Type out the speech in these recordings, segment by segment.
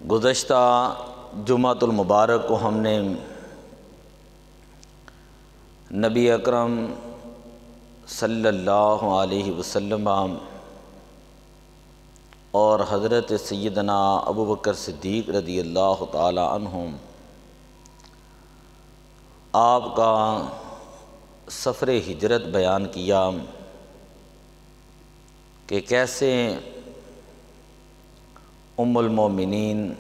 گزشتہ جمعۃ المبارک کو ہم نے نبی اکرم صلی اللہ علیہ وسلم اور حضرت سیدنا ابوبکر صدیق رضی اللہ تعالی عنہ آپ کا سفر ہجرت بیان کیا کہ کیسے ام المومنین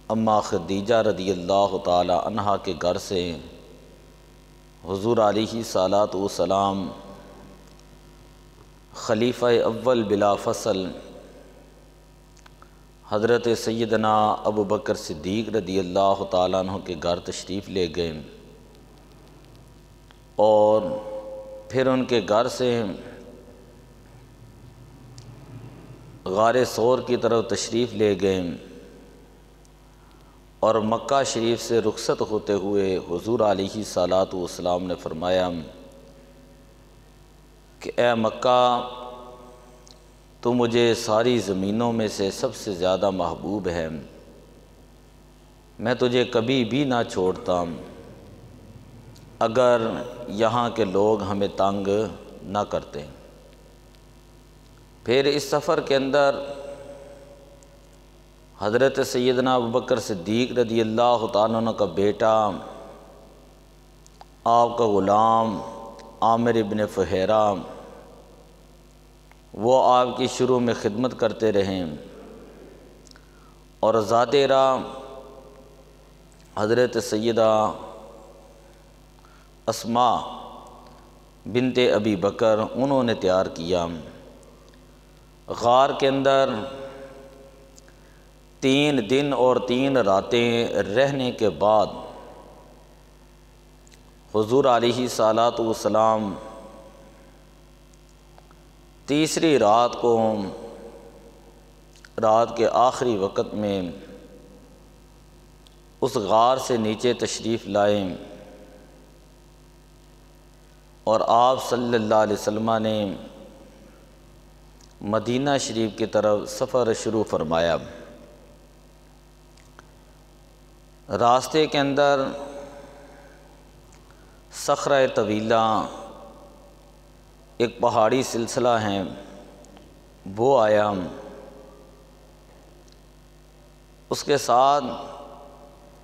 اماں خدیجہ رضی اللہ تعالی عنہا کے گھر سے حضور علیہ صلوٰۃ والسلام خلیفہ اول بلا فصل حضرت سیدنا ابوبکر صدیق رضی اللہ تعالیٰ عنہ کے گھر تشریف لے گئے اور پھر ان کے گھر سے غار ثور کی طرف تشریف لے گئے اور مکہ شریف سے رخصت ہوتے ہوئے حضور علیہ صلوٰۃ والسلام نے فرمایا کہ اے مکہ، تو مجھے ساری زمینوں میں سے سب سے زیادہ محبوب ہے، میں تجھے کبھی بھی نہ چھوڑتا اگر یہاں کے لوگ ہمیں تنگ نہ کرتے۔ پھر اس سفر کے اندر حضرت سیدنا ابوبکر صدیق رضی اللہ تعالیٰ عنہ کا بیٹا، آپ کا غلام عامر ابن فہیرہ، وہ آپ کی شروع میں خدمت کرتے رہے اور ذات راہ حضرت سیدہ اسماء بنت ابی بکر انہوں نے تیار کیا۔ غار کے اندر 3 دن اور 3 راتیں رہنے کے بعد حضور علیہ صلوٰۃ والسلام تیسری رات کو رات کے آخری وقت میں اس غار سے نیچے تشریف لائے اور آپ صلی اللہ علیہ وسلم نے مدینہ شریف کی طرف سفر شروع فرمایا۔ راستے کے اندر صخرہ طویلہ ایک پہاڑی سلسلہ ہے، وہ آیا، اس کے ساتھ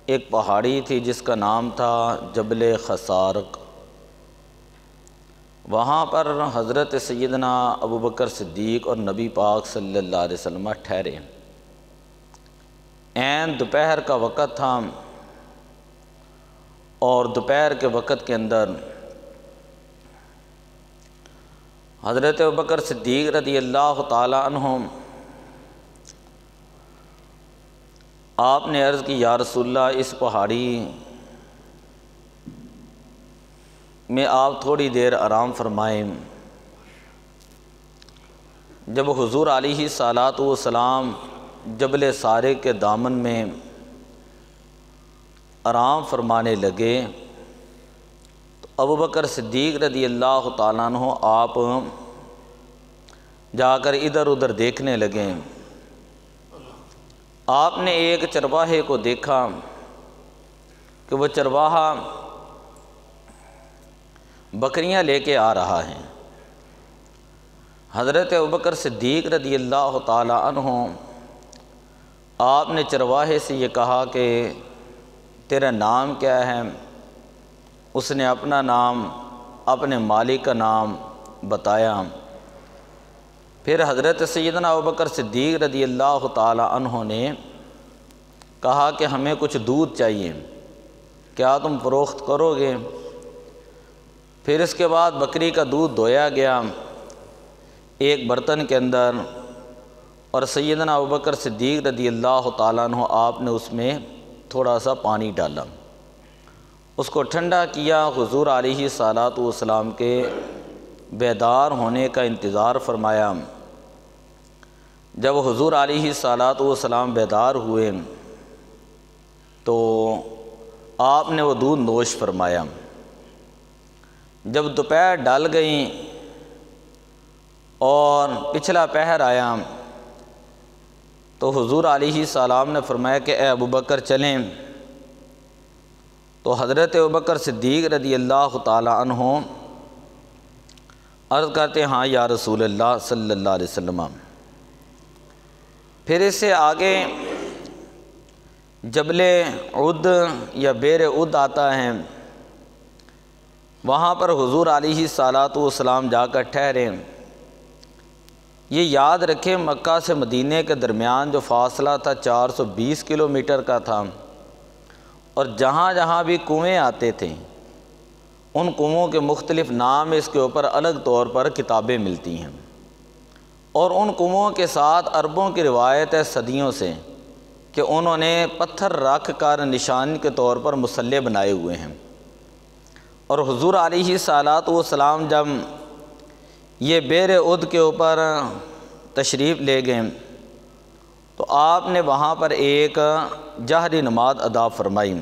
ایک پہاڑی تھی جس کا نام تھا جبل خسارق۔ وہاں پر حضرت سیدنا ابوبکر صدیق اور نبی پاک صلی اللہ علیہ وسلم ٹھہرے۔ عین دوپہر کا وقت تھا اور دوپہر کے وقت کے اندر حضرت ابوبکر صدیق رضی اللہ تعالی عنہ آپ نے عرض کی، یا رسول اللہ، اس پہاڑی میں آپ تھوڑی دیر آرام فرمائیں۔ جب حضور علیہ صلوٰۃ والسلام جبل سارق کے دامن میں آرام فرمانے لگے تو ابوبکر صدیق رضی اللہ تعالیٰ عنہ آپ جا کر ادھر ادھر دیکھنے لگے۔ آپ نے ایک چرواہے کو دیکھا کہ وہ چرواہا بکریاں لے کے آ رہا ہے۔ حضرت ابوبکر صدیق رضی اللہ تعالی عنہ آپ نے چرواہے سے یہ کہا کہ تیرا نام کیا ہے؟ اس نے اپنا نام، اپنے مالک کا نام بتایا۔ پھر حضرت سیدنا ابوبکر صدیق رضی اللہ تعالی عنہ نے کہا کہ ہمیں کچھ دودھ چاہیے، کیا تم فروخت کرو گے؟ پھر اس کے بعد بکری کا دودھ دھویا گیا ایک برتن کے اندر اور سیدنا ابوبکر صدیق رضی اللہ تعالیٰ عنہ آپ نے اس میں تھوڑا سا پانی ڈالا، اس کو ٹھنڈا کیا، حضور علیہ صلوٰۃ والسلام کے بیدار ہونے کا انتظار فرمایا۔ جب حضور علیہ صلوٰۃ والسلام بیدار ہوئے تو آپ نے وہ دودھ نوش فرمایا۔ جب دوپہر ڈل گئیں اور پچھلا پہر آیا تو حضور علیہ السلام نے فرمایا کہ اے ابوبکر چلیں۔ تو حضرت ابوبکر صدیق رضی اللہ تعالی عنہ عرض کرتے ہیں ہاں یا رسول اللہ صلی اللہ علیہ وسلم۔ پھر اس سے آگے جبل عد یا بیر عد آتا ہے، وہاں پر حضور علیہ الصلاۃ والسلام جا کر ٹھہرے۔ یہ یاد رکھیں مکہ سے مدینہ کے درمیان جو فاصلہ تھا 420 کلومیٹر کا تھا، اور جہاں جہاں بھی کنویں آتے تھے ان کنووں کے مختلف نام اس کے اوپر الگ طور پر کتابیں ملتی ہیں، اور ان کنووں کے ساتھ عربوں کی روایت ہے صدیوں سے کہ انہوں نے پتھر رکھ کر نشان کے طور پر مصلے بنائے ہوئے ہیں۔ اور حضور علیہ الصلاۃ والسلام جب یہ بیر عد کے اوپر تشریف لے گئے تو آپ نے وہاں پر ایک جہری نماز ادا فرمائی۔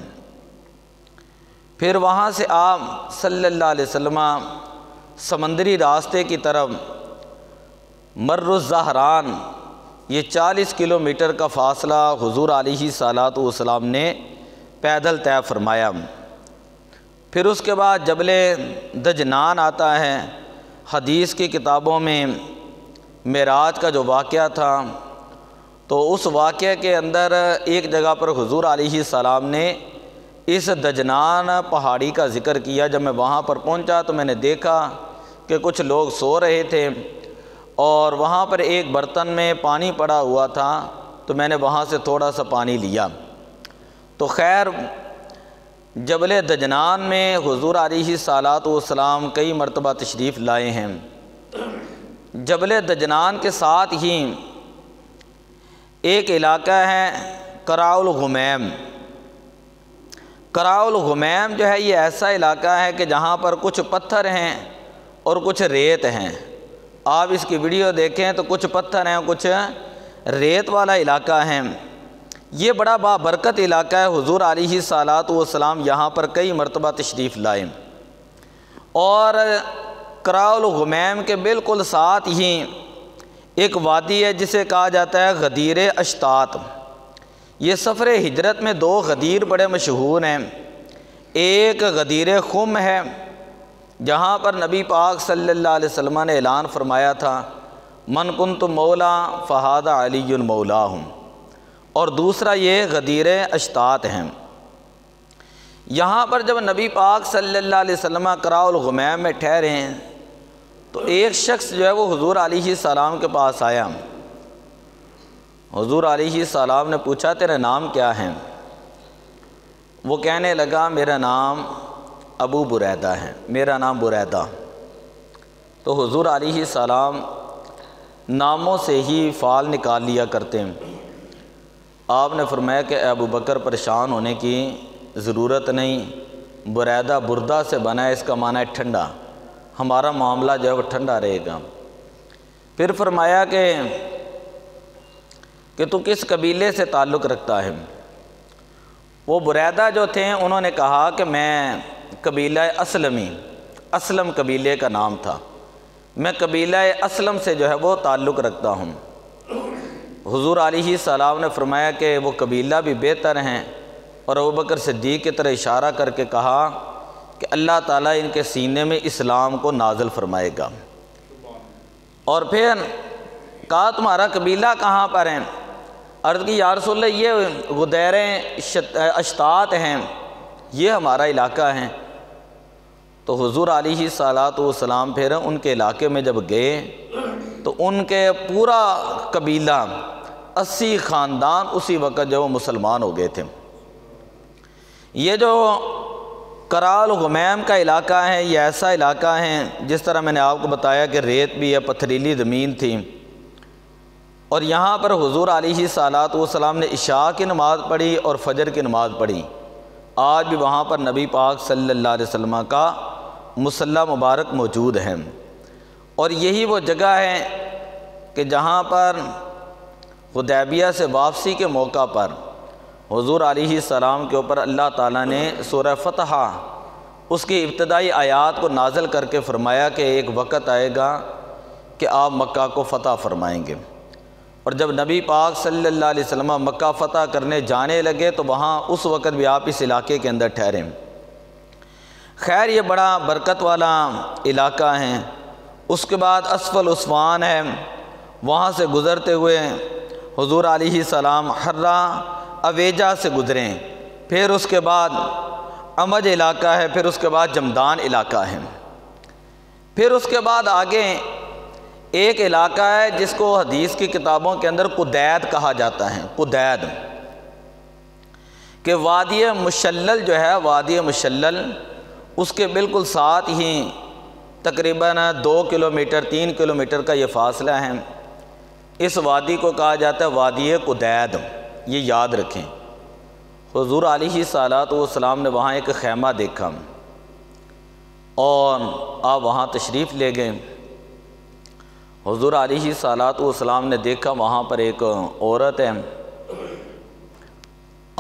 پھر وہاں سے آپ صلی اللہ علیہ وسلم سمندری راستے کی طرف مر الزہران، یہ 40 کلومیٹر کا فاصلہ حضور علیہ الصلاۃ والسلام نے پیدل طے فرمایا۔ پھر اس کے بعد جبل دجنان آتا ہے۔ حدیث کی کتابوں میں معراج کا جو واقعہ تھا تو اس واقعے کے اندر ایک جگہ پر حضور علیہ السلام نے اس دجنان پہاڑی کا ذکر کیا۔ جب میں وہاں پر پہنچا تو میں نے دیکھا کہ کچھ لوگ سو رہے تھے اور وہاں پر ایک برتن میں پانی پڑا ہوا تھا، تو میں نے وہاں سے تھوڑا سا پانی لیا۔ تو خیر جبل دجنان میں حضور علیہ الصلاۃ والسلام کئی مرتبہ تشریف لائے ہیں۔ جبل دجنان کے ساتھ ہی ایک علاقہ ہے قراء الغمیم۔ قراء الغمیم جو ہے یہ ایسا علاقہ ہے کہ جہاں پر کچھ پتھر ہیں اور کچھ ریت ہیں۔ آپ اس کی ویڈیو دیکھیں تو کچھ پتھر ہیں، کچھ ریت والا علاقہ ہے۔ یہ بڑا بابرکت علاقہ ہے۔ حضور علیہ الصلاۃ والسلام یہاں پر کئی مرتبہ تشریف لائے، اور قراء الغمیم کے بالکل ساتھ ہی ایک وادی ہے جسے کہا جاتا ہے غدیر اشتات۔ یہ سفر ہجرت میں 2 غدیر بڑے مشہور ہیں۔ ایک غدیر خم ہے جہاں پر نبی پاک صلی اللہ علیہ وسلم نے اعلان فرمایا تھا من کنت مولا فہذا علی مولاہم، اور دوسرا یہ غدیر اشتات ہیں۔ یہاں پر جب نبی پاک صلی اللہ علیہ وسلم قراء الغمیم میں ٹھہرے ہیں تو ایک شخص جو ہے وہ حضور علیہ السلام کے پاس آیا۔ حضور علیہ السلام نے پوچھا تیرا نام کیا ہے؟ وہ کہنے لگا میرا نام ابو بریدہ ہے، میرا نام بریدہ۔ تو حضور علیہ السلام ناموں سے ہی فعال نکال لیا کرتے ہیں۔ آپ نے فرمایا کہ اے ابو بکر پریشان ہونے کی ضرورت نہیں، بریدہ بردہ سے بنا ہے، اس کا معنی ہے ٹھنڈا، ہمارا معاملہ جو ہے وہ ٹھنڈا رہے گا۔ پھر فرمایا کہ تو کس قبیلے سے تعلق رکھتا ہے؟ وہ بریدہ جو تھے انہوں نے کہا کہ میں قبیلہ اسلم قبیلے کا نام تھا، میں قبیلہ اسلم سے جو ہے وہ تعلق رکھتا ہوں۔ حضور علیہ السلام نے فرمایا کہ وہ قبیلہ بھی بہتر ہیں، اور ابوبکر صدیق کی طرح اشارہ کر کے کہا کہ اللہ تعالیٰ ان کے سینے میں اسلام کو نازل فرمائے گا۔ اور پھر کہا تمہارا قبیلہ کہاں پر ہے؟ عرض کی یا رسول اللہ یہ غدیر اشتات ہیں، یہ ہمارا علاقہ ہے۔ تو حضور علیہ الصلاۃ والسلام پھر ان کے علاقے میں جب گئے تو ان کے پورا قبیلہ 80 خاندان اسی وقت جو وہ مسلمان ہو گئے تھے۔ یہ جو قراء الغمیم کا علاقہ ہے یہ ایسا علاقہ ہے جس طرح میں نے آپ کو بتایا کہ ریت بھی ہے، پتھریلی زمین تھی، اور یہاں پر حضور علیہ الصلاۃ والسلام نے عشاء کی نماز پڑھی اور فجر کی نماز پڑھی۔ آج بھی وہاں پر نبی پاک صلی اللہ علیہ وسلم کا مصلی مبارک موجود ہے، اور یہی وہ جگہ ہے کہ جہاں پر حدیبیہ سے واپسی کے موقع پر حضور علیہ السلام کے اوپر اللہ تعالیٰ نے سورہ فتح اس کی ابتدائی آیات کو نازل کر کے فرمایا کہ ایک وقت آئے گا کہ آپ مکہ کو فتح فرمائیں گے۔ اور جب نبی پاک صلی اللہ علیہ وسلم مکہ فتح کرنے جانے لگے تو وہاں اس وقت بھی آپ اس علاقے کے اندر ٹھہرے۔ خیر یہ بڑا برکت والا علاقہ ہے۔ اس کے بعد اسفل عثوان ہے، وہاں سے گزرتے ہوئے حضور علیہ السلام حرہ اویجہ سے گزریں، پھر اس کے بعد عمج علاقہ ہے، پھر اس کے بعد جمدان علاقہ ہے، پھر اس کے بعد آگے ایک علاقہ ہے جس کو حدیث کی کتابوں کے اندر قدید کہا جاتا ہے۔ قدید کہ وادی مشلل جو ہے، وادی مشلل اس کے بالکل ساتھ ہی تقریباً 2 کلومیٹر 3 کلومیٹر کا یہ فاصلہ ہے۔ اس وادی کو کہا جاتا ہے وادی قدید، یہ یاد رکھیں۔ حضور علیہ الصلوۃ والسلام نے وہاں ایک خیمہ دیکھا اور آپ وہاں تشریف لے گئے۔ حضور علیہ الصلوۃ والسلام نے دیکھا وہاں پر ایک عورت ہے۔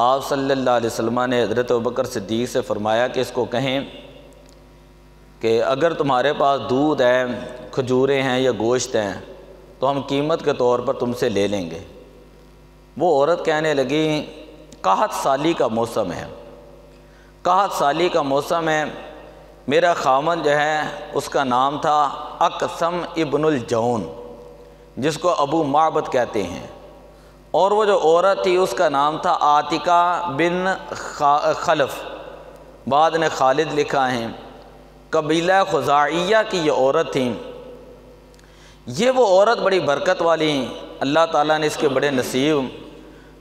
آپ صلی اللہ علیہ وسلم نے حضرت ابوبکر صدیق سے فرمایا کہ اس کو کہیں کہ اگر تمہارے پاس دودھ ہے، کھجوریں ہیں یا گوشت ہیں تو ہم قیمت کے طور پر تم سے لے لیں گے۔ وہ عورت کہنے لگی قحط سالی کا موسم ہے، قحط سالی کا موسم ہے، میرا خامن جو ہے اس کا نام تھا اقسم ابن الجون جس کو ابو معبد کہتے ہیں، اور وہ جو عورت تھی اس کا نام تھا عاتقہ بن خلف، بعد نے خالد لکھا ہے۔ قبیلہ خزاعیہ کی یہ عورت تھی۔ یہ وہ عورت بڑی برکت والی، اللہ تعالیٰ نے اس کے بڑے نصیب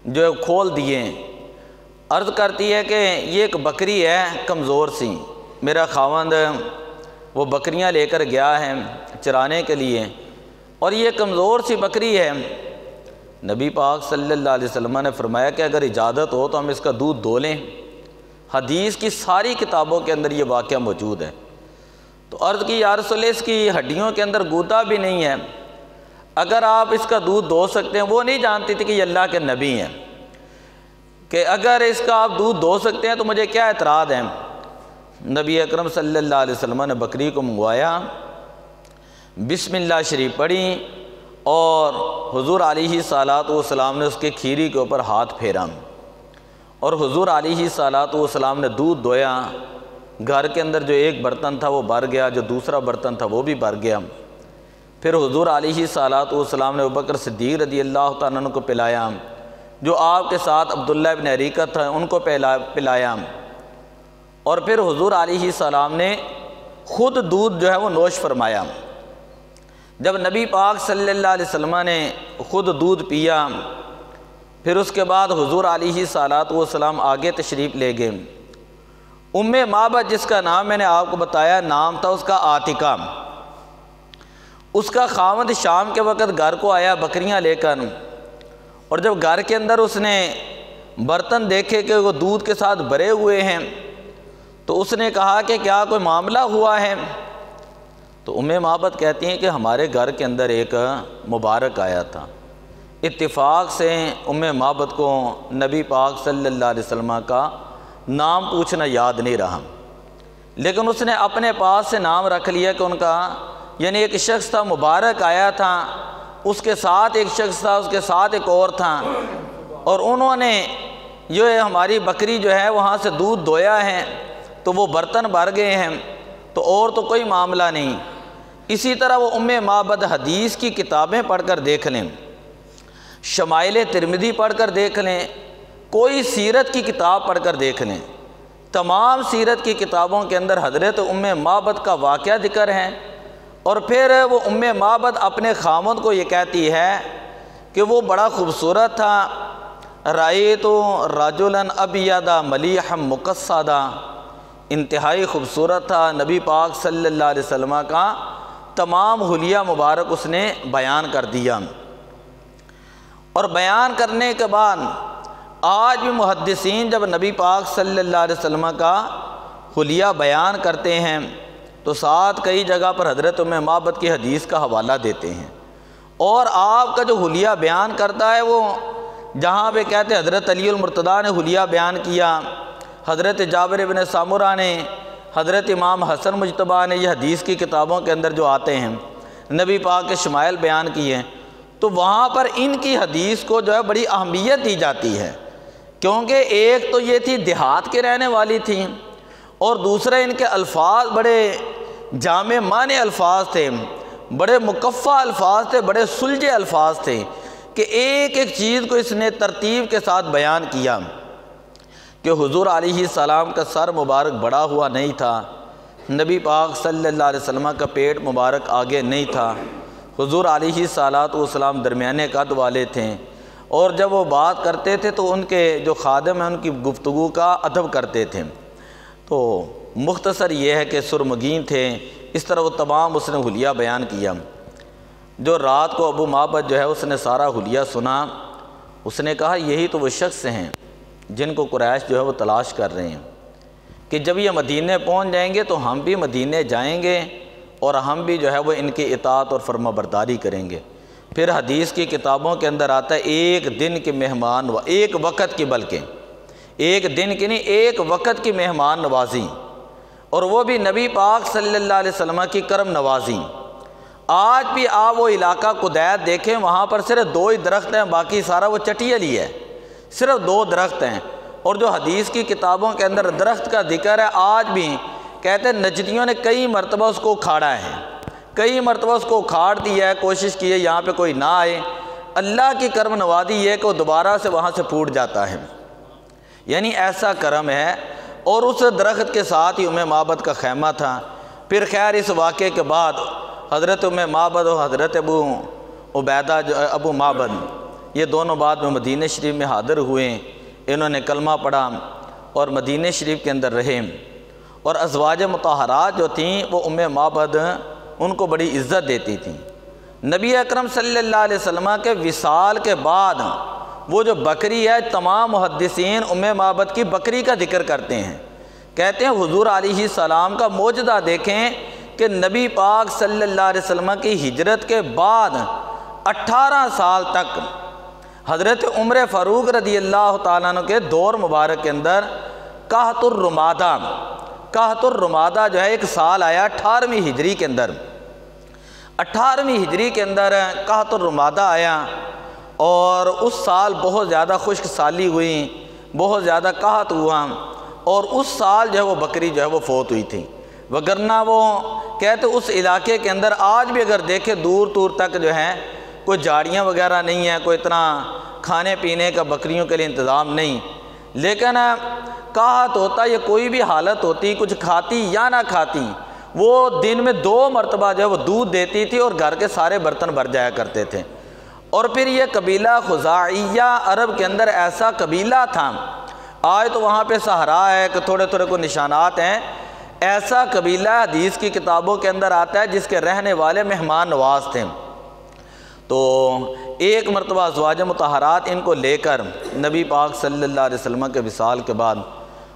جو کھول دیے۔ عرض کرتی ہے کہ یہ ایک بکری ہے کمزور سی، میرا خاوند وہ بکریاں لے کر گیا ہے چرانے کے لیے، اور یہ کمزور سی بکری ہے۔ نبی پاک صلی اللہ علیہ وسلم نے فرمایا کہ اگر اجازت ہو تو ہم اس کا دودھ دو لیں۔ حدیث کی ساری کتابوں کے اندر یہ واقعہ موجود ہے۔ تو عرض کی یا رسول اللہ، اس کی ہڈیوں کے اندر گودا بھی نہیں ہے، اگر آپ اس کا دودھ دو سکتے ہیں۔ وہ نہیں جانتی تھی کہ یہ اللہ کے نبی ہیں، کہ اگر اس کا آپ دودھ دو سکتے ہیں تو مجھے کیا اعتراض ہے۔ نبی اکرم صلی اللہ علیہ وسلم نے بکری کو منگوایا، بسم اللہ شریف پڑھی، اور حضور علیہ الصلوۃ والسلام نے اس کے کھیری کے اوپر ہاتھ پھیرا، اور حضور علیہ الصلوۃ والسلام نے دودھ دویا۔ گھر کے اندر جو ایک برتن تھا وہ بھر گیا، جو دوسرا برتن تھا وہ بھی بھر گیا۔ پھر حضور علیہ الصلوۃ والسلام نے ابوبکر صدیق رضی اللہ تعالیٰ عنہ کو پلایا، جو آپ کے ساتھ عبداللہ ابن عریقہ تھا ان کو پلایا، اور پھر حضور علیہ السلام نے خود دودھ جو ہے وہ نوش فرمایا۔ جب نبی پاک صلی اللہ علیہ وسلم نے خود دودھ پیا، پھر اس کے بعد حضور علیہ الصلوۃ والسلام آگے تشریف لے گئے۔ ام معبد جس کا نام میں نے آپ کو بتایا، نام تھا اس کا عاتقہ۔ اس کا خاوند شام کے وقت گھر کو آیا بکریاں لے کر، اور جب گھر کے اندر اس نے برتن دیکھے کہ وہ دودھ کے ساتھ بھرے ہوئے ہیں تو اس نے کہا کہ کیا کوئی معاملہ ہوا ہے؟ تو ام معبد کہتی ہیں کہ ہمارے گھر کے اندر ایک مبارک آیا تھا۔ اتفاق سے ام معبد کو نبی پاک صلی اللہ علیہ وسلم کا نام پوچھنا یاد نہیں رہا، لیکن اس نے اپنے پاس سے نام رکھ لیا کہ ان کا یعنی ایک شخص تھا مبارک آیا تھا، اس کے ساتھ ایک شخص تھا، اس کے ساتھ ایک اور تھا، اور انہوں نے جو ہماری بکری جو ہے وہاں سے دودھ دویا ہے تو وہ برتن بھر گئے ہیں، تو اور تو کوئی معاملہ نہیں۔ اسی طرح وہ ام معبد حدیث کی کتابیں پڑھ کر دیکھ لیں، شمائل ترمذی پڑھ کر دیکھ لیں، کوئی سیرت کی کتاب پڑھ کر دیکھ لیں، تمام سیرت کی کتابوں کے اندر حضرت ام معبد کا واقعہ ذکر ہے۔ اور پھر وہ ام معبد اپنے خامد کو یہ کہتی ہے کہ وہ بڑا خوبصورت تھا، رأیت رجلا ابیض ملیحا مقصدا، انتہائی خوبصورت تھا۔ نبی پاک صلی اللہ علیہ وسلم کا تمام حلیہ مبارک اس نے بیان کر دیا، اور بیان کرنے کے بعد آج بھی محدثین جب نبی پاک صلی اللہ علیہ وسلم کا حلیہ بیان کرتے ہیں تو ساتھ کئی جگہ پر حضرت ام معبد کی حدیث کا حوالہ دیتے ہیں، اور آپ کا جو حلیہ بیان کرتا ہے وہ جہاں پہ کہتے ہیں حضرت علی المرتضیٰ نے حلیہ بیان کیا، حضرت جابر بن سامورہ نے، حضرت امام حسن مجتبیٰ نے، یہ حدیث کی کتابوں کے اندر جو آتے ہیں، نبی پاک کے شمائل بیان کیے، تو وہاں پر ان کی حدیث کو جو ہے بڑی اہمیت دی جاتی ہے، کیونکہ ایک تو یہ تھی دیہات کے رہنے والی تھیں، اور دوسرا ان کے الفاظ بڑے جامع معنی الفاظ تھے، بڑے مکفّہ الفاظ تھے، بڑے سلجھے الفاظ تھے کہ ایک ایک چیز کو اس نے ترتیب کے ساتھ بیان کیا کہ حضور علیہ السلام کا سر مبارک بڑا ہوا نہیں تھا، نبی پاک صلی اللہ علیہ وسلم کا پیٹ مبارک آگے نہیں تھا، حضور علیہ السلام درمیانے قد والے تھے، اور جب وہ بات کرتے تھے تو ان کے جو خادم ہیں ان کی گفتگو کا ادب کرتے تھے۔ تو مختصر یہ ہے کہ سرمگین تھے، اس طرح وہ تمام اس نے حلیہ بیان کیا۔ جو رات کو ابو معبد جو ہے اس نے سارا حلیہ سنا، اس نے کہا یہی تو وہ شخص ہیں جن کو قریش جو ہے وہ تلاش کر رہے ہیں کہ جب یہ مدینے پہنچ جائیں گے تو ہم بھی مدینے جائیں گے اور ہم بھی جو ہے وہ ان کی اطاعت اور فرما برداری کریں گے۔ پھر حدیث کی کتابوں کے اندر آتا ہے ایک دن کے مہمان ایک وقت کی، بلکہ ایک دن کی نہیں، ایک وقت کی مہمان نوازی، اور وہ بھی نبی پاک صلی اللہ علیہ وسلم کی کرم نوازی۔ آج بھی آپ وہ علاقہ قدیت دیکھیں، وہاں پر صرف 2 ہی درخت ہیں، باقی سارا وہ چٹیل ہی ہے، صرف 2 درخت ہیں، اور جو حدیث کی کتابوں کے اندر درخت کا ذکر ہے آج بھی کہتے ہیں نجدیوں نے کئی مرتبہ اس کو اکھاڑا ہے، کئی مرتبہ اس کو اکھاڑ دیا ہے، کوشش کی ہے یہاں پہ کوئی نہ آئے، اللہ کی کرم نوازی یہ کہ وہ دوبارہ سے وہاں سے پھوٹ جاتا ہے، یعنی ایسا کرم ہے۔ اور اس درخت کے ساتھ ہی معبد کا خیمہ تھا۔ پھر خیر اس واقعے کے بعد حضرت معبد اور حضرت ابو عبیدہ ابو معبد یہ دونوں بعد میں مدینہ شریف میں حاضر ہوئے، انہوں نے کلمہ پڑھا اور مدینہ شریف کے اندر رہے، اور ازواج مطہرات جو تھیں وہ معبد ان کو بڑی عزت دیتی تھیں۔ نبی اکرم صلی اللہ علیہ وسلم کے وصال کے بعد وہ جو بکری ہے، تمام محدثین معبد کی بکری کا ذکر کرتے ہیں، کہتے ہیں حضور علیہ السلام کا معجزہ دیکھیں کہ نبی پاک صلی اللہ علیہ وسلم کی ہجرت کے بعد 18 سال تک حضرت عمر فاروق رضی اللہ تعالیٰ عنہ کے دور مبارک کے اندر قحط الرمادہ جو ہے ایک سال آیا 18ویں ہجری کے اندر، 18ویں ہجری کے اندر قحط الرمادہ آیا، اور اس سال بہت زیادہ خشک سالی ہوئی، بہت زیادہ قحط ہوا، اور اس سال جو ہے وہ بکری جو ہے وہ فوت ہوئی تھی۔ وگرنہ وہ کہتے اس علاقے کے اندر آج بھی اگر دیکھیں دور دور تک جو ہے کوئی جاڑیاں وغیرہ نہیں ہیں، کوئی اتنا کھانے پینے کا بکریوں کے لیے انتظام نہیں، لیکن قحط ہوتا یا کوئی بھی حالت ہوتی، کچھ کھاتی یا نہ کھاتی، وہ دن میں 2 مرتبہ جو ہے وہ دودھ دیتی تھی اور گھر کے سارے برتن بھر جایا کرتے تھے۔ اور پھر یہ قبیلہ خزاعیہ عرب کے اندر ایسا قبیلہ تھا، آج تو وہاں پہ صحرا ہے کہ تھوڑے تھوڑے کو نشانات ہیں، ایسا قبیلہ حدیث کی کتابوں کے اندر آتا ہے جس کے رہنے والے مہمان نواز تھے۔ تو ایک مرتبہ ازواج مطہرات ان کو لے کر نبی پاک صلی اللہ علیہ وسلم کے وصال کے بعد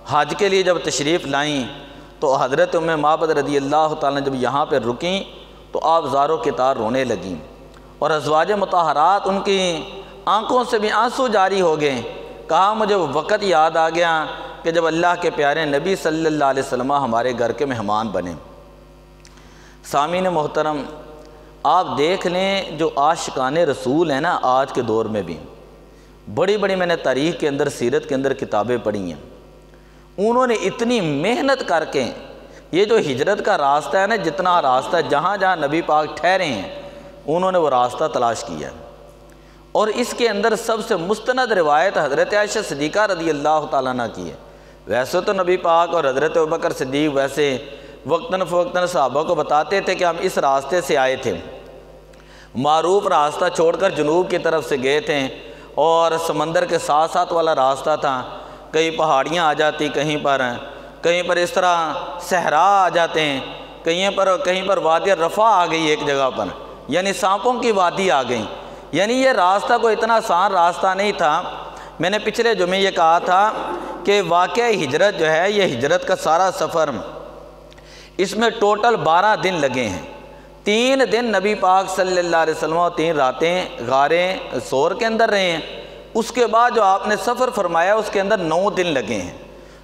حج کے لیے جب تشریف لائیں تو حضرت معبد رضی اللہ تعالیٰ جب یہاں پہ رکیں تو آپ زاروں کے تار رونے لگیں، اور ازواج مطہرات ان کی آنکھوں سے بھی آنسو جاری ہو گئے۔ کہا مجھے وہ وقت یاد آ گیا کہ جب اللہ کے پیارے نبی صلی اللہ علیہ وسلم ہمارے گھر کے مہمان بنے۔ سامعین محترم، آپ دیکھ لیں جو عاشقان رسول ہیں نا آج کے دور میں بھی، بڑی بڑی میں نے تاریخ کے اندر سیرت کے اندر کتابیں پڑھی ہیں، انہوں نے اتنی محنت کر کے یہ جو ہجرت کا راستہ ہے نا، جتنا راستہ جہاں جہاں نبی پاک ٹھہرے ہیں انہوں نے وہ راستہ تلاش کیا، اور اس کے اندر سب سے مستند روایت حضرت عائشہ صدیقہ رضی اللہ تعالیٰ عنہ کی ہے۔ ویسے تو نبی پاک اور حضرت ابوبکر صدیق ویسے وقتاً فوقتاً صحابہ کو بتاتے تھے کہ ہم اس راستے سے آئے تھے، معروف راستہ چھوڑ کر جنوب کی طرف سے گئے تھے، اور سمندر کے ساتھ ساتھ والا راستہ تھا، کئی پہاڑیاں آ جاتی کہیں پر اس طرح صحرا آ جاتے ہیں، کہیں پر وادی رفا آ گئی ایک جگہ پر، یعنی سانپوں کی وادی آ گئی، یعنی یہ راستہ کوئی اتنا آسان راستہ نہیں تھا۔ میں نے پچھلے جمعے یہ کہا تھا کہ واقعہ ہجرت جو ہے یہ ہجرت کا سارا سفر اس میں ٹوٹل 12 دن لگے ہیں۔ 3 دن نبی پاک صلی اللہ علیہ وسلم اور 3 راتیں غار ثور کے اندر رہے ہیں، اس کے بعد جو آپ نے سفر فرمایا اس کے اندر 9 دن لگے ہیں۔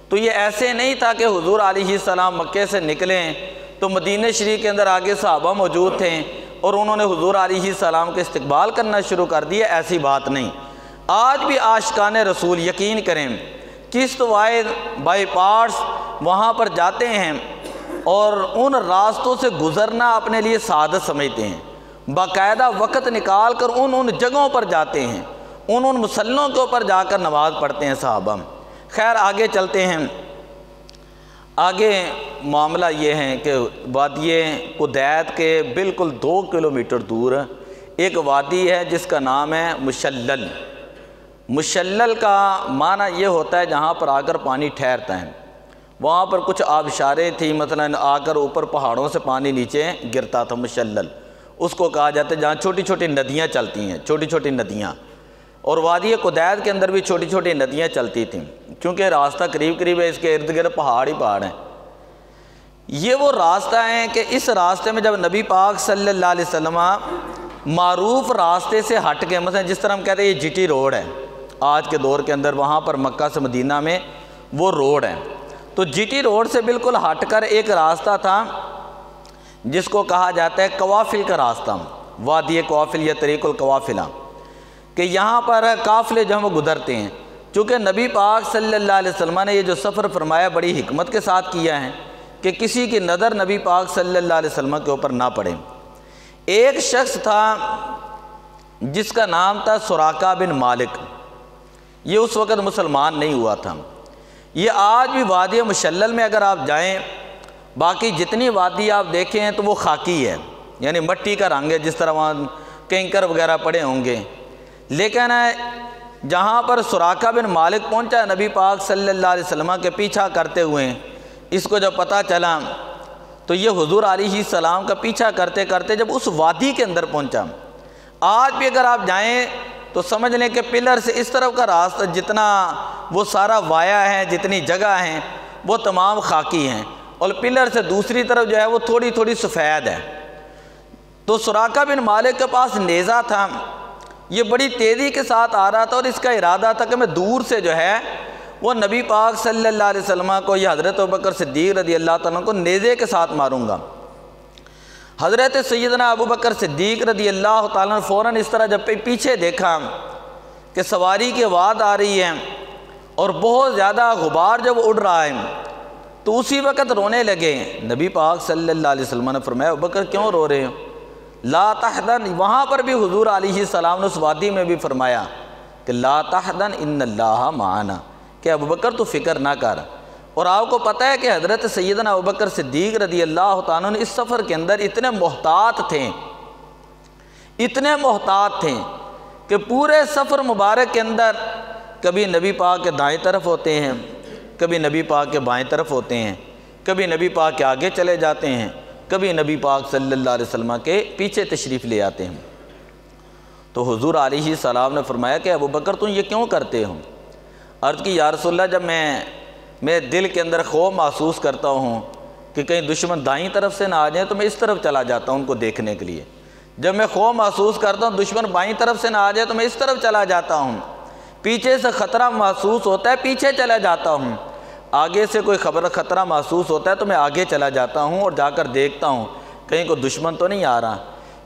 تو یہ ایسے نہیں تھا کہ حضور علیہ السلام مکے سے نکلیں تو مدینہ شریف کے اندر آگے صحابہ موجود تھے اور انہوں نے حضور علیہ السلام کے استقبال کرنا شروع کر دیا، ایسی بات نہیں۔ آج بھی عاشقان رسول یقین کریں کس بائی پارٹس وہاں پر جاتے ہیں اور ان راستوں سے گزرنا اپنے لیے سعادت سمجھتے ہیں، باقاعدہ وقت نکال کر ان جگہوں پر جاتے ہیں، ان مسلوں کے اوپر جا کر نماز پڑھتے ہیں صحابہ۔ خیر آگے چلتے ہیں۔ آگے معاملہ یہ ہے کہ وادی قدید کے بالکل 2 کلومیٹر دور ایک وادی ہے جس کا نام ہے مشلل۔ مشلل کا معنی یہ ہوتا ہے جہاں پر آ کر پانی ٹھہرتا ہے۔ وہاں پر کچھ آبشاریں تھیں، مثلا آ کر اوپر پہاڑوں سے پانی نیچے گرتا تھا، مشلل اس کو کہا جاتا ہے، جہاں چھوٹی چھوٹی ندیاں چلتی ہیں، چھوٹی چھوٹی ندیاں۔ اور وادی قدید کے اندر بھی چھوٹی چھوٹی ندیاں چلتی تھیں، کیونکہ راستہ قریب قریب ہے، اس کے ارد گرد پہاڑ ہی پہاڑ ہیں۔ یہ وہ راستہ ہے کہ اس راستے میں جب نبی پاک صلی اللہ علیہ وسلم معروف راستے سے ہٹ کے، مثلا جس طرح ہم کہتے ہیں یہ جی ٹی روڈ ہے آج کے دور کے اندر، وہاں پر مکہ سے مدینہ میں وہ روڈ ہے، تو جی ٹی روڈ سے بالکل ہٹ کر ایک راستہ تھا جس کو کہا جاتا ہے قوافل کا راستہ، وادی قوافل یا طریق القوافلہ، کہ یہاں پر قافلے جو ہم گزرتے ہیں۔ چونکہ نبی پاک صلی اللہ علیہ وسلم نے یہ جو سفر فرمایا بڑی حکمت کے ساتھ کیا ہے کہ کسی کی نظر نبی پاک صلی اللہ علیہ وسلم کے اوپر نہ پڑے۔ ایک شخص تھا جس کا نام تھا سراقہ بن مالک، یہ اس وقت مسلمان نہیں ہوا تھا۔ یہ آج بھی وادی مشلل میں اگر آپ جائیں، باقی جتنی وادی آپ دیکھیں تو وہ خاکی ہے، یعنی مٹی کا رنگ ہے، جس طرح وہاں کنکر وغیرہ پڑے ہوں گے، لیکن جہاں پر سراقہ بن مالک پہنچا نبی پاک صلی اللہ علیہ وسلم کے پیچھا کرتے ہوئے، اس کو جب پتہ چلا تو یہ حضور علیہ السلام کا پیچھا کرتے کرتے جب اس وادی کے اندر پہنچا، آج بھی اگر آپ جائیں تو سمجھ لیں کہ پلر سے اس طرف کا راستہ جتنا وہ سارا وایا ہے، جتنی جگہ ہیں وہ تمام خاکی ہیں، اور پلر سے دوسری طرف جو ہے وہ تھوڑی تھوڑی سفید ہے۔ تو سراقہ بن مالک کے پاس نیزہ تھا، یہ بڑی تیزی کے ساتھ آ رہا تھا اور اس کا ارادہ تھا کہ میں دور سے جو ہے وہ نبی پاک صلی اللہ علیہ وسلم کو یا حضرت ابوبکر صدیق رضی اللہ تعالیٰ کو نیزے کے ساتھ ماروں گا۔ حضرت سیدنا ابوبکر صدیق رضی اللہ تعالیٰ نے فوراً اس طرح جب پیچھے دیکھا کہ سواری کی آواز آ رہی ہے اور بہت زیادہ غبار جب اڑ رہا ہے تو اسی وقت رونے لگے۔ نبی پاک صلی اللہ علیہ وسلم نے فرمایا ابوبکر کیوں رو رہے ہو؟ لا تحزن، وہاں پر بھی حضور علیہ السلام نے اس وادی میں بھی فرمایا کہ لا تحزن ان اللہ معنا، کہ ابوبکر تو فکر نہ کر۔ اور آپ کو پتہ ہے کہ حضرت سیدنا ابوبکر صدیق رضی اللہ تعالیٰ نے اس سفر کے اندر اتنے محتاط تھے کہ پورے سفر مبارک کے اندر کبھی نبی پاک کے دائیں طرف ہوتے ہیں، کبھی نبی پاک کے بائیں طرف ہوتے ہیں، کبھی نبی پاک کے آگے چلے جاتے ہیں، کبھی نبی پاک صلی اللہ علیہ وسلم کے پیچھے تشریف لے آتے ہیں۔ تو حضور علیہ السلام نے فرمایا کہ ابوبکر تم یہ کیوں کرتے ہو؟ عرض کی یا رسول اللہ، جب میں دل کے اندر خوف محسوس کرتا ہوں کہ کہیں دشمن دائیں طرف سے نہ آ جائیں تو میں اس طرف چلا جاتا ہوں ان کو دیکھنے کے لیے۔ جب میں خوف محسوس کرتا ہوں دشمن بائیں طرف سے نہ آ جائے تو میں اس طرف چلا جاتا ہوں۔ پیچھے سے خطرہ محسوس ہوتا ہے پیچھے چلا جاتا ہوں، آگے سے کوئی خطرہ محسوس ہوتا ہے تو میں آگے چلا جاتا ہوں اور جا کر دیکھتا ہوں کہیں کوئی دشمن تو نہیں آ رہا۔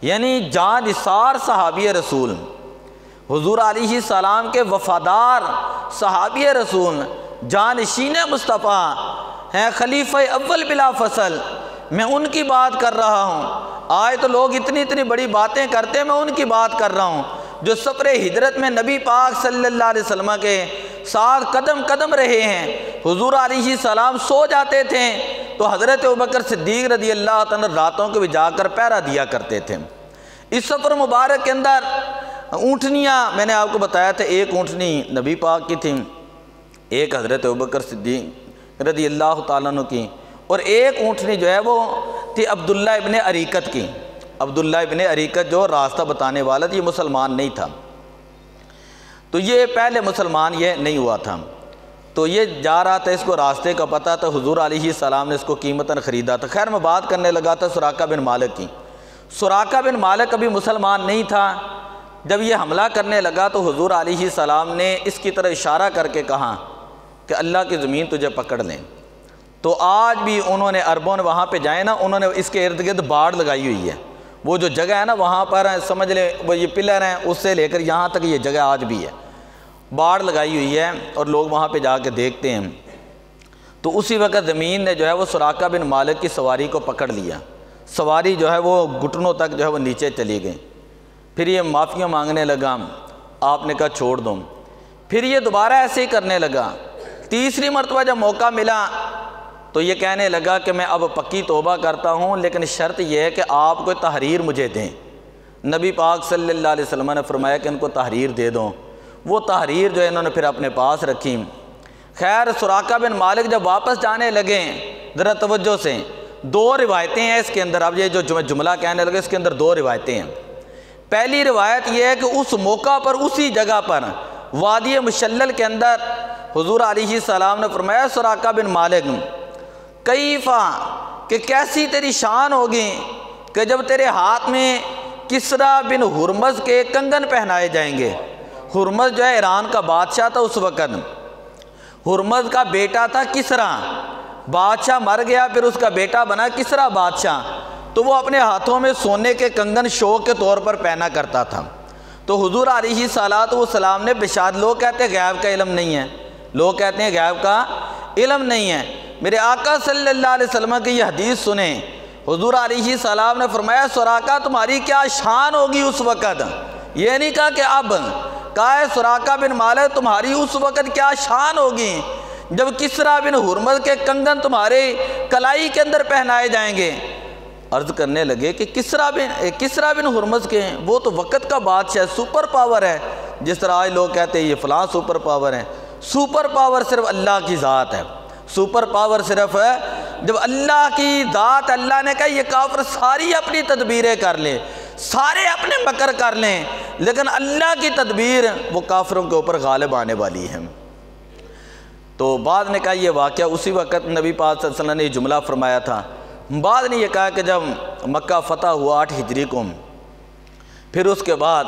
یعنی جان نثار صحابی رسول، حضور علیہ السلام کے وفادار صحابی رسول، جانشین مصطفیٰ ہیں، خلیفہ اول بلا فصل، میں ان کی بات کر رہا ہوں۔ آج تو لوگ اتنی بڑی باتیں کرتے ہیں، میں ان کی بات کر رہا ہوں جو سفر ہجرت میں نبی پاک صلی اللہ علیہ وسلم کے ساتھ قدم قدم رہے ہیں۔ حضور علیہ السلام سو جاتے تھے تو حضرت ابوبکر صدیق رضی اللہ تعالیٰ راتوں کو بھی جا کر پہرا دیا کرتے تھے۔ اس سفر مبارک کے اندر اونٹنیاں، میں نے آپ کو بتایا تھا ایک اونٹنی نبی پاک کی تھی، ایک حضرت ابوبکر صدیق رضی اللہ تعالیٰ عنہ کی، اور ایک اونٹنی جو ہے وہ تھی عبداللہ ابن عریقت کی۔ عبداللہ ابن عریقت جو راستہ بتانے والا تھا، یہ مسلمان نہیں تھا، تو یہ پہلے مسلمان یہ نہیں ہوا تھا، تو یہ جا رہا تھا، اس کو راستے کا پتہ تھا، حضور علیہ السلام نے اس کو قیمتاً خریدا تھا۔ خیر میں بات کرنے لگا تھا سراقہ بن مالک کی۔ سراقہ بن مالک ابھی مسلمان نہیں تھا، جب یہ حملہ کرنے لگا تو حضور علیہ السلام نے اس کی طرح اشارہ کر کے کہا کہ اللہ کی زمین تجھے پکڑ لیں۔ تو آج بھی انہوں نے عربوں نے وہاں پہ جائیں نا، انہوں نے اس کے ارد گرد باڑ لگائی ہوئی ہے، وہ جو جگہ ہے نا وہاں پر سمجھ لیں وہ یہ پلر ہیں، اس سے لے کر یہاں تک یہ جگہ آج بھی ہے، باڑ لگائی ہوئی ہے اور لوگ وہاں پہ جا کے دیکھتے ہیں۔ تو اسی وقت زمین نے جو ہے وہ سراقہ بن مالک کی سواری کو پکڑ لیا، سواری جو ہے وہ گھٹنوں تک جو ہے وہ نیچے چلی گئی۔ پھر یہ معافیاں مانگنے لگا، آپ نے کہا چھوڑ دو۔ پھر یہ دوبارہ ایسے ہی کرنے لگا۔ تیسری مرتبہ جب موقع ملا تو یہ کہنے لگا کہ میں اب پکی توبہ کرتا ہوں، لیکن شرط یہ ہے کہ آپ کوئی تحریر مجھے دیں۔ نبی پاک صلی اللہ علیہ وسلم نے فرمایا کہ ان کو تحریر دے دو۔ وہ تحریر جو ہے انہوں نے پھر اپنے پاس رکھی۔ خیر سراقہ بن مالک جب واپس جانے لگے، ذرا توجہ سے، دو روایتیں ہیں اس کے اندر، اب یہ جو جملہ کہنے لگے اس کے اندر دو روایتیں ہیں۔ پہلی روایت یہ ہے کہ اس موقع پر اسی جگہ پر وادی مشلل کے اندر حضور علیہ السلام نے فرمایا سراقہ بن مالک کیفا، کہ کیسی تیری شان ہوگی کہ جب تیرے ہاتھ میں کسریٰ بن ہرمز کے کنگن پہنائے جائیں گے۔ ہرمز جو ہے ایران کا بادشاہ تھا اس وقت، ہرمز کا بیٹا تھا کسریٰ، بادشاہ مر گیا پھر اس کا بیٹا بنا کسریٰ بادشاہ، تو وہ اپنے ہاتھوں میں سونے کے کنگن شوق کے طور پر پہنا کرتا تھا۔ تو حضور علیہ السلام نے بشارت، لوگ کہتے ہیں غیب کا علم نہیں ہے، لوگ کہتے ہیں غیب کا علم نہیں ہے، میرے آقا صلی اللہ علیہ وسلم کی یہ حدیث سنیں۔ حضور علیہ السلام نے فرمایا سراقہ تمہاری کیا شان ہوگی اس وقت، یہ نہیں کہا کہ اب، کہا ہے سراقہ بن مالک تمہاری اس وقت کیا شان ہوگی جب کسریٰ بن ہرمز کے کنگن تمہارے کلائی کے اندر پہنائے جائیں گے۔ عرض کرنے لگے کہ کسریٰ بن ہرمز کے ہیں، وہ تو وقت کا بادشاہ ہے، سپر پاور ہے، جس طرح آج لوگ کہتے ہیں یہ فلاں سپر پاور ہے۔ سپر پاور صرف اللہ کی ذات ہے، سپر پاور صرف ہے جب اللہ کی ذات، اللہ نے کہا یہ کافر ساری اپنی تدبیریں کر لیں، سارے اپنے مکر کر لیں، لیکن اللہ کی تدبیر وہ کافروں کے اوپر غالب آنے والی ہے۔ تو بعد نے کہا یہ واقعہ اسی وقت نبی پاک صلی اللہ علیہ وسلم نے یہ جملہ فرمایا تھا۔ بعد نے یہ کہا کہ جب مکہ فتح ہوا 8 ہجری کو، پھر اس کے بعد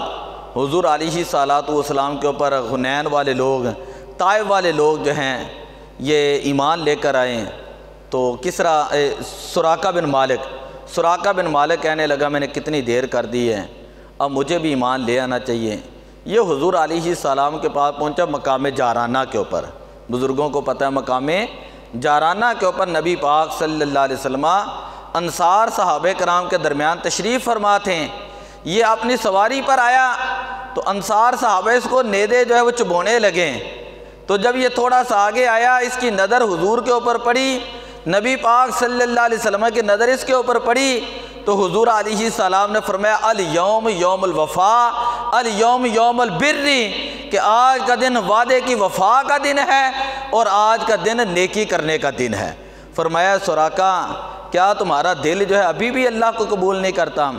حضور علیہ السلام کے اوپر حنین والے لوگ، طائف والے لوگ جو ہیں یہ ایمان لے کر آئے، تو سراقہ بن مالک کہنے لگا میں نے کتنی دیر کر دی ہے، اب مجھے بھی ایمان لے آنا چاہیے۔ یہ حضور علیہ السلام کے پاس پہنچا مقام جارانہ کے اوپر، بزرگوں کو پتہ ہے مقام جارانہ کے اوپر نبی پاک صلی اللہ علیہ وسلم انصار صحابہ کرام کے درمیان تشریف فرما تھے۔ یہ اپنی سواری پر آیا تو انصار صحابہ اس کو نیدے جو ہے وہ چبونے لگے، تو جب یہ تھوڑا سا آگے آیا اس کی نظر حضور کے اوپر پڑی، نبی پاک صلی اللہ علیہ وسلم کی نظر اس کے اوپر پڑی، تو حضور علیہ السلام نے فرمایا الیوم یوم الوفا، الیوم یوم البر، کہ آج کا دن وعدے کی وفا کا دن ہے اور آج کا دن نیکی کرنے کا دن ہے۔ فرمایا سراقہ کیا تمہارا دل جو ہے ابھی بھی اللہ کو قبول نہیں کرتا؟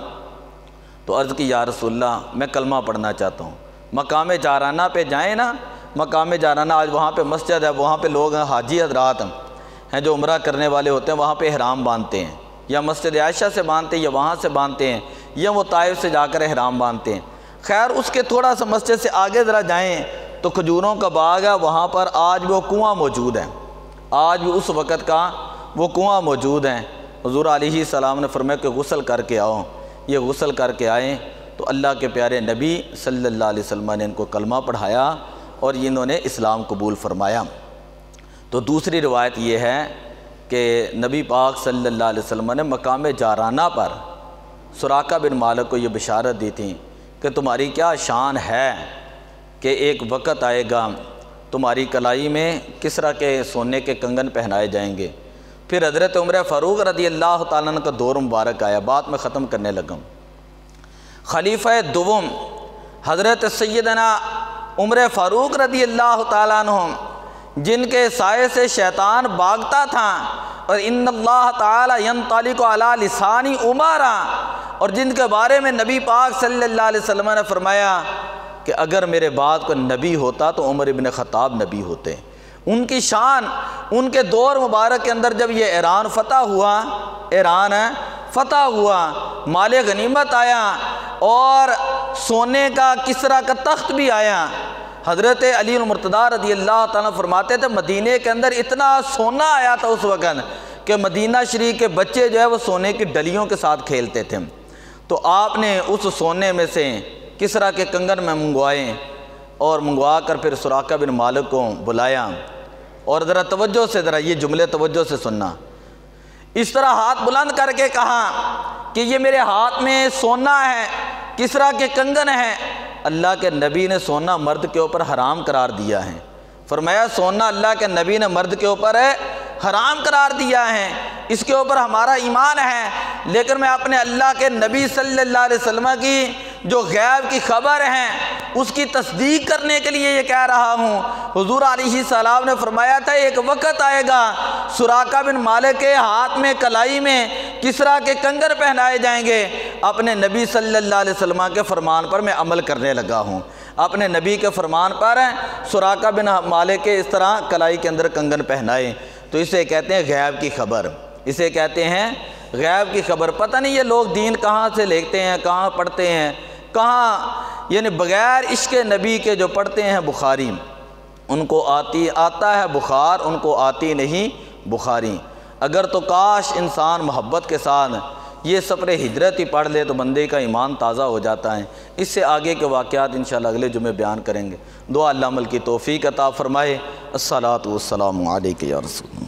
تو عرض کی یا رسول اللہ میں کلمہ پڑھنا چاہتا ہوں۔ مقام جارانہ پہ جائیں نا، مقام جارانہ آج وہاں پہ مسجد ہے، وہاں پہ لوگ ہیں حاجی حضرات ہیں جو عمرہ کرنے والے ہوتے ہیں، وہاں پہ احرام باندھتے ہیں، یا مسجد عائشہ سے باندھتے ہیں یا وہاں سے باندھتے ہیں، یا وہ طائف سے جا کر احرام باندھتے ہیں۔ خیر اس کے تھوڑا سا مسجد سے آگے ذرا جائیں تو کھجوروں کا باغ ہے، وہاں پر آج وہ کنواں موجود ہے، آج بھی اس وقت کا وہ کنواں موجود ہیں۔ حضور علیہ السلام نے فرمایا کہ غسل کر کے آؤ۔ یہ غسل کر کے آئیں تو اللہ کے پیارے نبی صلی اللہ علیہ وسلم نے ان کو کلمہ پڑھایا اور انہوں نے اسلام قبول فرمایا۔ تو دوسری روایت یہ ہے کہ نبی پاک صلی اللہ علیہ وسلم نے مقام جارانہ پر سراقہ بن مالک کو یہ بشارت دی تھی کہ تمہاری کیا شان ہے کہ ایک وقت آئے گا تمہاری کلائی میں کسریٰ کے سونے کے کنگن پہنائے جائیں گے۔ پھر حضرت عمر فاروق رضی اللہ تعالیٰ عنہ کا دور مبارک آیا، بات میں ختم کرنے لگا۔ خلیفہ دوم حضرت سیدنا عمر فاروق رضی اللہ تعالیٰ عنہ، جن کے سائے سے شیطان بھاگتا تھا، اور ان اللہ تعالی ینطلق علی لسان عمر، اور جن کے بارے میں نبی پاک صلی اللہ علیہ وسلم نے فرمایا کہ اگر میرے بعد کوئی نبی ہوتا تو عمر بن خطاب نبی ہوتے۔ ان کی شان، ان کے دور مبارک کے اندر جب یہ ایران فتح ہوا، مال غنیمت آیا اور سونے کا کسریٰ کا تخت بھی آیا۔ حضرت علی المرتضیٰ رضی اللہ تعالیٰ فرماتے تھے مدینے کے اندر اتنا سونا آیا تھا اس وقت کہ مدینہ شریف کے بچے جو ہے وہ سونے کی ڈلیوں کے ساتھ کھیلتے تھے۔ تو آپ نے اس سونے میں سے کسریٰ کے کنگن میں منگوائے اور منگوا کر پھر سراقہ بن مالک کو بلایا۔ اور ذرا توجہ سے، ذرا یہ جملے توجہ سے سننا، اس طرح ہاتھ بلند کر کے کہا کہ یہ میرے ہاتھ میں سونا ہے، کسریٰ کے کنگن ہیں۔ اللہ کے نبی نے سونا مرد کے اوپر حرام قرار دیا ہے۔ فرمایا سونا اللہ کے نبی نے مرد کے اوپر حرام قرار دیا ہے، اس کے اوپر ہمارا ایمان ہے، لیکن میں اپنے اللہ کے نبی صلی اللہ علیہ وسلم کی جو غیب کی خبر ہے اس کی تصدیق کرنے کے لیے یہ کہہ رہا ہوں۔ حضور علیہ السلام نے فرمایا تھا ایک وقت آئے گا سراقہ بن مالک کے ہاتھ میں کلائی میں کسریٰ کے کنگن پہنائے جائیں گے۔ اپنے نبی صلی اللہ علیہ وسلم کے فرمان پر میں عمل کرنے لگا ہوں، اپنے نبی کے فرمان پر سراقہ بن مالک کے اس طرح کلائی کے اندر کنگن پہنائے۔ تو اسے کہتے ہیں غیب کی خبر، اسے کہتے ہیں غیب کی خبر۔ پتہ نہیں یہ لوگ دین کہاں سے لکھتے ہیں، کہاں پڑھتے ہیں، کہاں، یعنی بغیر عشق نبی کے جو پڑھتے ہیں بخاری، ان کو آتا ہے بخار، ان کو آتی نہیں بخاری۔ اگر تو کاش انسان محبت کے ساتھ یہ سفر ہجرت ہی پڑھ لے تو بندے کا ایمان تازہ ہو جاتا ہے۔ اس سے آگے کے واقعات انشاءاللہ اگلے جمعے بیان کریں گے۔ دعا اللہ عمل کی توفیق عطا فرمائے۔ الصلاۃ والسلام علیک یا رسول اللہ۔